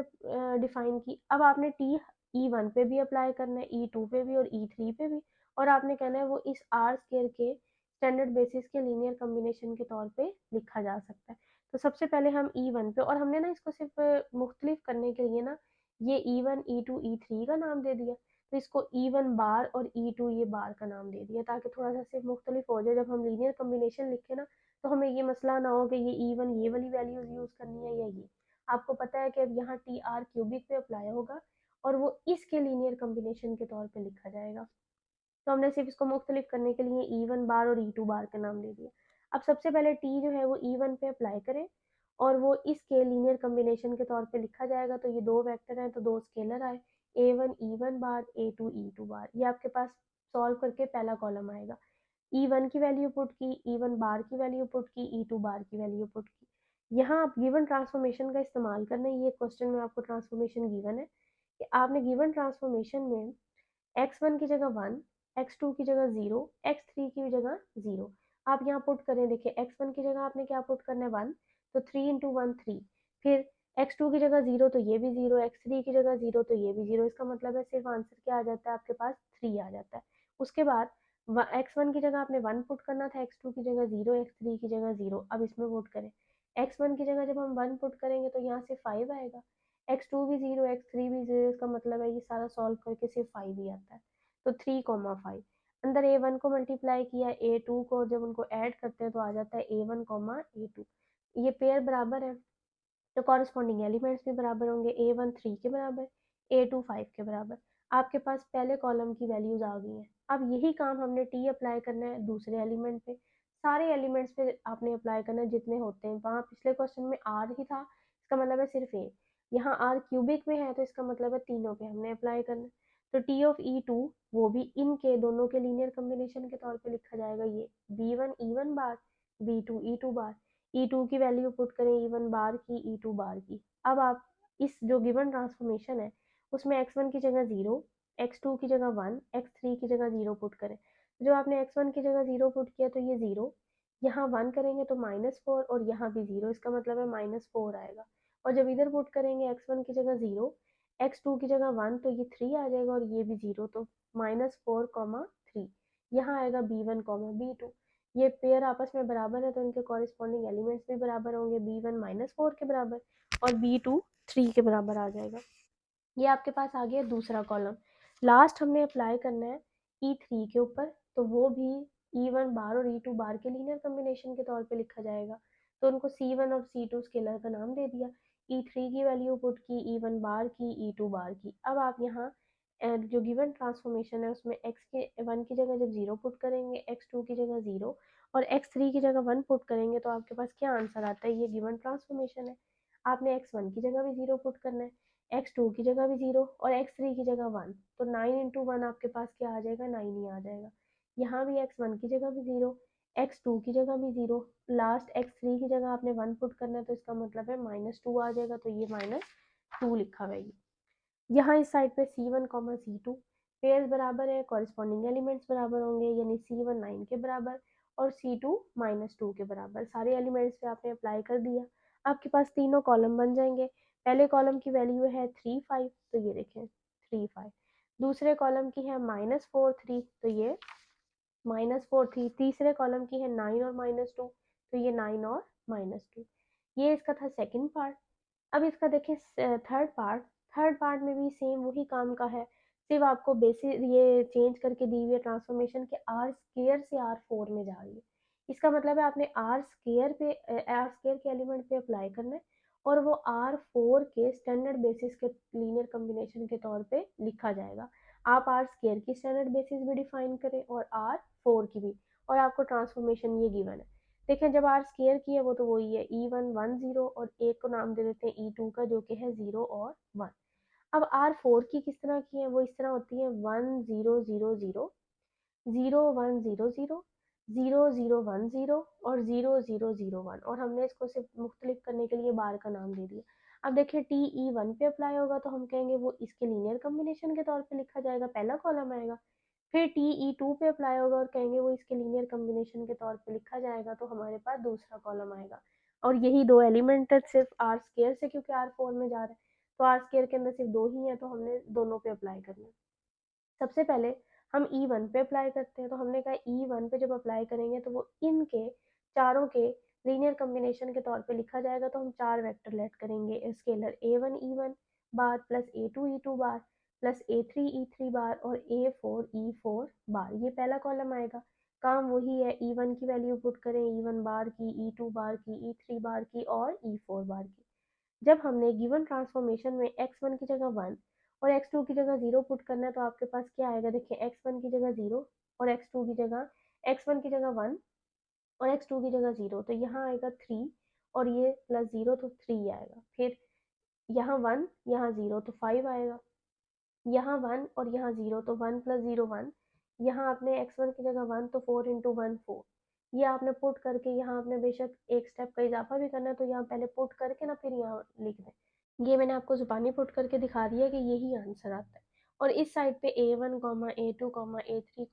डिफाइन की। अब आपने टी E1 पे भी अप्लाई करना है, E2 पे भी और E3 पे भी, और आपने कहना है वो इस आर स्केयर के स्टैंडर्ड बेसिस के लीनियर कॉम्बिनेशन के तौर पे लिखा जा सकता है। तो सबसे पहले हम E1 पे, और हमने ना इसको सिर्फ मुख्तलिफ करने के लिए ना ये E1, E2, E3 का नाम दे दिया, तो इसको E1 बार और E2 ये बार का नाम दे दिया ताकि थोड़ा सा सिर्फ मुख्तलिफ हो जाए। जब हम लीनियर कॉम्बिनेशन लिखे ना तो हमें ये मसला ना हो कि ये E1 ये वाली वैल्यूज यूज करनी है या ये। आपको पता है कि अब यहाँ टी आर क्यूबिक पे अप्लाई होगा और वो इसके लीनियर कॉम्बिनेशन के तौर पे लिखा जाएगा। तो हमने सिर्फ इसको मुख्तलिफ करने के लिए E1 बार और E2 बार का नाम दे दिया। अब सबसे पहले टी जो है वो E1 पे अप्लाई करें और वो इसके लीनियर कॉम्बिनेशन के तौर पे लिखा जाएगा। तो ये दो वेक्टर हैं तो दो स्केलर आए, A1 E1 बार, A2 E2 बार। ये आपके पास सॉल्व करके पहला कॉलम आएगा। E1 की वैल्यू पुट की, E1 बार की वैल्यू पुट की, E2 बार की वैल्यू पुट की। यहाँ आप गिवन ट्रांसफॉर्मेशन का इस्तेमाल करना है। ये क्वेश्चन में आपको ट्रांसफॉर्मेशन गिवन है कि आपने गिवन ट्रांसफॉर्मेशन में x1 की जगह 1, x2 की जगह 0, x3 की जगह 0 आप यहाँ पुट करें। देखिए x1 की जगह आपने क्या पुट करना है 1, तो 3 इंटू 1 3, फिर x2 की जगह 0 तो ये भी 0, x3 की जगह 0 तो ये भी 0। इसका मतलब है सिर्फ आंसर क्या आ जाता है आपके पास 3 आ जाता है। उसके बाद x1 की जगह आपने 1 पुट करना था, x2 की जगह 0, x3 की जगह 0। अब इसमें पुट करें, x1 की जगह जब हम 1 पुट करेंगे तो यहाँ से 5 आएगा, x2 भी 0, x3 भी 0। इसका मतलब है ये सारा सॉल्व करके सिर्फ 5 ही आता है। तो 3, 5 अंदर A1 को मल्टीप्लाई किया, A2 को जब उनको ऐड करते हैं तो आ जाता है A1, A2। ये पेयर बराबर है तो कॉरस्पॉन्डिंग एलिमेंट्स भी बराबर होंगे, A1 3 के बराबर, A2 5 के बराबर। आपके पास पहले कॉलम की वैल्यूज आ गई हैं। अब यही काम हमने टी अप्लाई करना है दूसरे एलिमेंट पे, सारे एलिमेंट्स पे आपने अप्लाई करना है जितने होते हैं। वहाँ पिछले क्वेश्चन में आर ही था, इसका मतलब है सिर्फ ए। यहाँ आर क्यूबिक में है तो इसका मतलब है तीनों पे हमने अप्लाई करना है। तो टी ऑफ E2 वो भी इनके दोनों के लीनियर कॉम्बिनेशन के तौर पे लिखा जाएगा, ये B1 E1 बार, B2 E2 बार। E2 की वैल्यू पुट करें E1 बार की, E2 बार की। अब आप इस जो गिवन ट्रांसफॉर्मेशन है उसमें x1 की जगह 0, x2 की जगह 1, x3 की जगह 0 पुट करें। जो आपने x1 की जगह 0 पुट किया तो ये 0, यहाँ 1 करेंगे तो -4 और यहाँ भी 0। इसका मतलब है -4 आएगा। और जब इधर पुट करेंगे x1 की जगह 0, x2 की जगह 1 तो ये 3 आ जाएगा और ये भी 0, तो -4, 3 यहाँ आएगा B1, B2। ये पेयर आपस में बराबर है तो इनके कॉरेस्पॉन्डिंग एलिमेंट्स भी बराबर होंगे, B1 -4 के बराबर और B2 3 के बराबर आ जाएगा। ये आपके पास आ गया दूसरा कॉलम। लास्ट हमने अप्लाई करना है E3 के ऊपर, तो वो भी E1 बार और E2 बार के लीनियर कॉम्बिनेशन के तौर पे लिखा जाएगा। तो उनको C1 और C2 स्केलर का नाम दे दिया। E3 की वैल्यू पुट की, E1 बार की, E2 बार की। अब आप यहाँ जो गिवन ट्रांसफॉर्मेशन है उसमें x के 1 की जगह जब 0 पुट करेंगे, x2 की जगह 0 और x3 की जगह 1 पुट करेंगे तो आपके पास क्या आंसर आता है, ये गिवन ट्रांसफॉर्मेशन है। आपने x1 की जगह भी 0 पुट करना है, x2 की जगह भी 0 और x3 की जगह 1, तो 9 इंटू 1 आपके पास क्या आ जाएगा, 9 ही आ जाएगा। यहाँ भी x1 की जगह भी 0, x2 की जगह भी 0, लास्ट x3 की जगह आपने 1 पुट करना है तो इसका मतलब है -2 आ जाएगा, तो ये -2 लिखा हुआ है। यहाँ इस साइड पे C1, C2 पेयर्स बराबर है, कॉरेस्पॉन्डिंग एलिमेंट्स बराबर होंगे, यानी C1 9 के बराबर और C2 -2 के बराबर। सारे एलिमेंट्स पे आपने अप्लाई कर दिया, आपके पास तीनों कॉलम बन जाएंगे। पहले कॉलम की वैल्यू है 3 5, तो ये देखें 3 5। दूसरे कॉलम की है -4 3, तो ये -4 थी, तीसरे कॉलम की है 9 और -2, तो ये 9 और -2। ये इसका था सेकंड पार्ट। अब इसका देखिए थर्ड पार्ट। थर्ड पार्ट में भी सेम वही काम का है, सिर्फ आपको बेसिस ये चेंज करके दी हुई है ट्रांसफॉर्मेशन के आर स्केयर से R4 में जा रही है। इसका मतलब है आपने आर स्केयर के एलिमेंट पे अप्लाई करना है, और वो R4 के स्टैंडर्ड बेसिस के लीनियर कम्बिनेशन के तौर पे लिखा जाएगा। आप आर स्केयर की स्टैंडर्ड बेसिस भी डिफाइन करें और R4 की भी, और आपको ट्रांसफॉर्मेशन ये गिवन है। देखें जब आर स्केयर की है वो तो वही है E1 1 0, और एक को नाम दे देते हैं E2 का, जो कि है 0 और 1। अब R4 की किस तरह की है, वो इस तरह होती है 1 0 0 0, 0 1 0 0, 0 0 1 0 और 0 0 0 1, और हमने इसको सिर्फ मुख्तलिफ करने के लिए बार का नाम दे दिया। अब देखिए TE1 पे अप्लाई होगा तो हम कहेंगे वो इसके लीनियर कम्बिनेशन के तौर पे लिखा जाएगा, पहला कॉलम आएगा। फिर TE2 पे अप्लाई होगा और कहेंगे वो इसके लीनियर कम्बिनेशन के तौर पे लिखा जाएगा, तो हमारे पास दूसरा कॉलम आएगा। और यही दो एलिमेंट है सिर्फ आर स्केयर से, क्योंकि R4 में जा रहा है, तो आर स्केयर के अंदर सिर्फ दो ही है, तो हमने दोनों पे अप्लाई करना है। सबसे पहले हम E1 पे अप्लाई करते हैं, तो हमने कहा E1 पे जब अप्लाई करेंगे तो वो इनके चारों के लीनियर कम्बिनेशन के तौर पे लिखा जाएगा, तो हम चार वेक्टर लेट करेंगे, स्केलर A1 E1 बार प्लस A2 E2 बार प्लस A3 E3 बार और A4 E4 बार। ये पहला कॉलम आएगा। काम वही है, E1 की वैल्यू पुट करें, E1 बार की, E2 बार की, E3 बार की और E4 बार की। जब हमने गिवन ट्रांसफॉर्मेशन में x1 की जगह 1 और x2 की जगह 0 पुट करना है, तो आपके पास क्या आएगा, देखिए x1 की जगह 0 और x2 की जगह, x1 की जगह 1 और x2 की जगह 0, तो यहाँ आएगा 3, और ये प्लस 0 तो 3 आएगा। फिर यहाँ 1 यहाँ 0 तो 5 आएगा, यहाँ 1 और यहाँ 0 तो 1 प्लस 0 1, यहाँ आपने x1 की जगह 1 तो 4 इंटू 1 4, ये आपने पुट करके, यहाँ आपने बेशक एक स्टेप का इजाफा भी करना है, तो यहाँ पहले पुट करके ना फिर यहाँ लिख दें। ये मैंने आपको जुबानी पुट करके दिखा दिया कि यही आंसर आता है। और इस साइड पे A1 A2 A3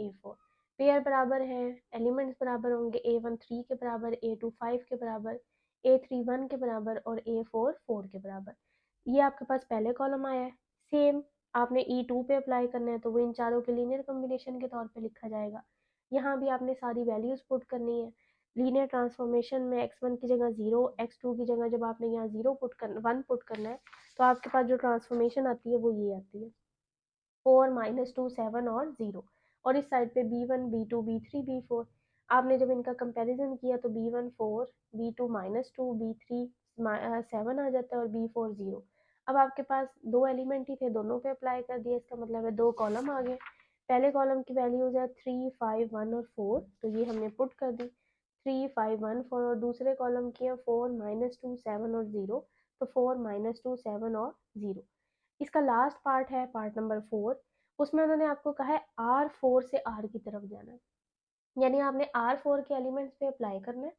A4 pair बराबर है, एलिमेंट्स बराबर होंगे, A1 3 के बराबर, A2 5 के बराबर, A3 1 के बराबर और A4 4 के बराबर। ये आपके पास पहले कॉलम आया है। सेम आपने E2 पे अप्लाई करना है, तो वो इन चारों के लीनियर कम्बिनेशन के तौर पे लिखा जाएगा। यहाँ भी आपने सारी वैल्यूज पुट करनी है। लीनियर ट्रांसफॉर्मेशन में x1 की जगह 0, x2 की जगह जब आपने यहाँ 1 पुट करना है, तो आपके पास जो ट्रांसफॉर्मेशन आती है वो ये आती है, 4 -2 7 और 0। और इस साइड पे B1 B2 B3 B4, आपने जब इनका कंपैरिजन किया तो B1 4 B2 -2 B3 7 आ जाता है और B4 0। अब आपके पास दो एलिमेंट ही थे, दोनों पे अप्लाई कर दिया, इसका मतलब है दो कॉलम आ गए। पहले कॉलम की वैल्यूज है 3 5 1 और 4, तो ये हमने पुट कर दी 3 5 1 4, और दूसरे कॉलम की है 4 -2 7 और 0, तो 4 -2 7 और 0। इसका लास्ट पार्ट है पार्ट नंबर 4, उसमें उन्होंने आपको कहा है R4 से R की तरफ जाना है, यानी आपने R4 के एलिमेंट्स पे अप्लाई करना है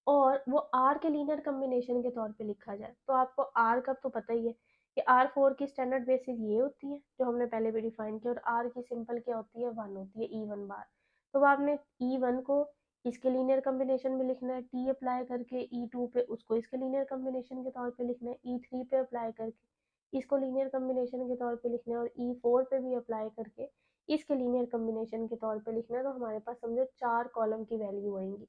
और वो R के लीनियर कम्बिनेशन के तौर पे लिखा जाए। तो आपको R का तो पता ही है कि R4 की स्टैंडर्ड बेसिस ये होती है जो हमने पहले भी डिफाइन किया, और R की सिंपल क्या होती है, 1 होती है, E1 बार। तो आपने E1 को इसके लीनियर कम्बिनेशन में लिखना है, T अप्लाई करके E2 पे उसको इसके लीनियर कम्बिनेशन के तौर पे लिखना है, E3 पे अप्लाई करके इसको लीनियर कम्बिनेशन के तौर पे लिखना है, और E4 पे भी अप्लाई करके इसके लीनियर कम्बिनेशन के तौर पे लिखना है। तो हमारे पास समझो 4 कॉलम की वैल्यू आएंगी।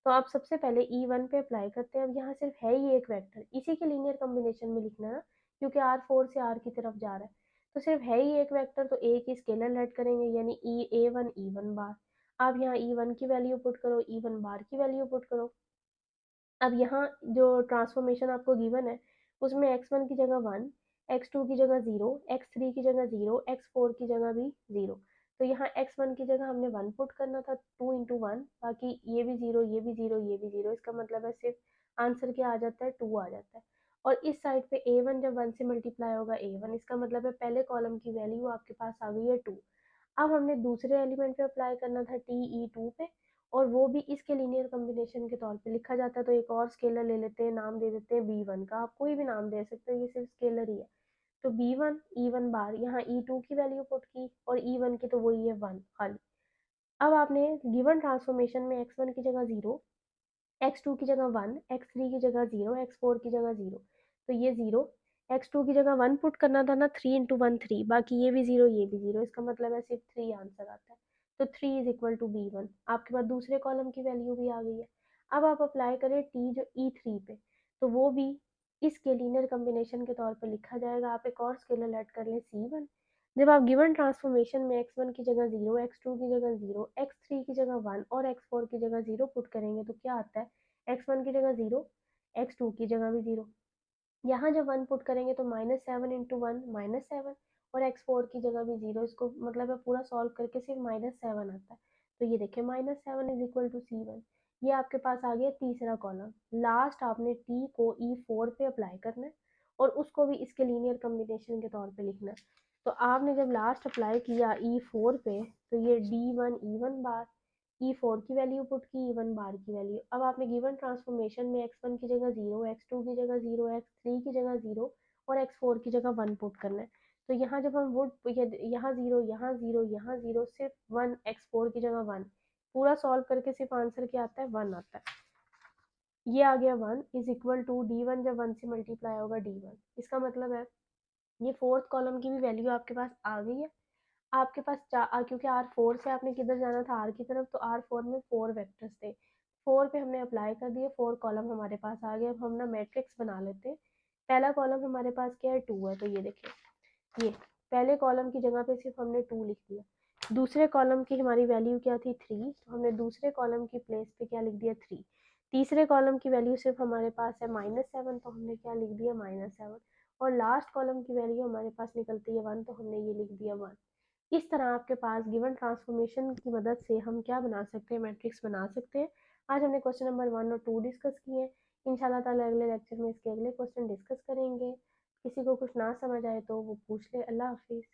तो आप सबसे पहले E1 पे अप्लाई करते हैं। अब यहाँ सिर्फ है ही एक वेक्टर, इसी के लीनियर कम्बिनेशन में लिखना है ना, क्योंकि R4 से R की तरफ जा रहा है, तो सिर्फ है ही एक वेक्टर, तो एक ही स्केलर लेट करेंगे, यानी A1 E1 बार। आप यहाँ E1 की वैल्यू पुट करो, E1 बार की वैल्यू पुट करो। अब यहाँ जो ट्रांसफॉर्मेशन आपको गिवन है उसमें x1 की जगह 1, x2 की जगह 0, x3 की जगह 0, x4 की जगह भी 0, तो यहाँ x1 की जगह हमने 1 पुट करना था, 2 इंटू 1, बाकी ये भी 0 ये भी 0 ये भी 0, इसका मतलब है सिर्फ आंसर क्या आ जाता है, 2 आ जाता है। और इस साइड पे A1 जब 1 से मल्टीप्लाई होगा A1, इसका मतलब है पहले कॉलम की वैल्यू आपके पास आ गई है 2। अब हमने दूसरे एलिमेंट पे अप्लाई करना था TE2 पे, और वो भी इसके लीनियर कम्बिनेशन के तौर पे लिखा जाता है। तो एक और स्केलर ले लेते हैं, नाम दे देते हैं B1 का, आप कोई भी नाम दे सकते हो, ये सिर्फ स्केलर ही है। तो B1 E1 बार, यहाँ E2 की वैल्यू पुट की और E1 की तो वही है 1 खाली। अब आपने गिवन ट्रांसफॉर्मेशन में x1 की जगह 0, x2 की जगह 1, x3 की जगह 0, x4 की जगह 0, तो ये 0, x2 की जगह 1 पुट करना था ना, 3 इंटू 1 3, बाकी ये भी 0 ये भी 0, इसका मतलब है सिर्फ 3 आंसर आता है। तो 3 इज इक्वल टू B1। आपके पास दूसरे कॉलम की वैल्यू भी आ गई है। अब आप अप्लाई करें T जो E3 पे, तो वो भी इसके लीनियर कम्बिनेशन के तौर पर लिखा जाएगा। आप एक और स्केलर ऐड कर लें C1। जब आप गिवन ट्रांसफॉर्मेशन में x1 की जगह 0, x2 की जगह 0, x3 की जगह 1 और x4 की जगह 0 पुट करेंगे तो क्या आता है, x1 की जगह 0, x2 की जगह भी 0। यहाँ जब 1 पुट करेंगे तो -7 इंटू 1 -7, और x4 की जगह भी 0। इसको मतलब है पूरा सॉल्व करके सिर्फ -7 आता है। तो ये देखिए -7 इज इक्वल टू C1। ये आपके पास आ गया तीसरा कॉलम। लास्ट आपने T को E4 पे अप्लाई करना है और उसको भी इसके लीनियर कम्बिनेशन के तौर पे लिखना है। तो आपने जब लास्ट अप्लाई किया E4 पे, तो ये D1 E1 बार, E4 की वैल्यू पुट की, E1 बार की वैल्यू। अब आपने गिवन ट्रांसफॉर्मेशन में x1 की जगह 0, x2 की जगह 0, x3 की जगह 0 और x4 की जगह 1 पुट करना है। तो यहाँ जब हम वुड यहाँ 0, यहाँ 0, यहाँ 0, सिर्फ 1, x4 की जगह 1, पूरा सॉल्व करके सिर्फ आंसर क्या आता है, 1 आता है। ये आ गया 1 इज इक्वल टू D1 जब 1 से मल्टीप्लाई होगा D1। इसका मतलब है ये फोर्थ कॉलम की भी वैल्यू आपके पास आ गई है। आपके पास क्योंकि R4 से आपने किधर जाना था, R की तरफ, तो R4 में 4 वेक्टर्स थे। 4 पे हमने अप्लाई कर दिए, 4 कॉलम हमारे पास आ गए। अब हम ना मैट्रिक्स बना लेते हैं। पहला कॉलम हमारे पास क्या है, 2 है। तो ये देखिए, ये पहले कॉलम की जगह पे सिर्फ हमने 2 लिख दिया। दूसरे कॉलम की हमारी वैल्यू क्या थी, 3, तो हमने दूसरे कॉलम की प्लेस पे क्या लिख दिया, 3। तीसरे कॉलम की वैल्यू सिर्फ हमारे पास है -7, तो हमने क्या लिख दिया, -7। और लास्ट कॉलम की वैल्यू हमारे पास निकलती है 1, तो हमने ये लिख दिया 1। इस तरह आपके पास गिवन ट्रांसफॉर्मेशन की मदद से हम क्या बना सकते हैं, मैट्रिक्स बना सकते हैं। आज हमने क्वेश्चन नंबर 1 और 2 डिस्कस किए हैं। इंशाल्लाह ताला अगले लेक्चर में इसके अगले क्वेश्चन डिस्कस करेंगे। किसी को कुछ ना समझ आए तो वो पूछ ले। अल्लाह हाफिज़।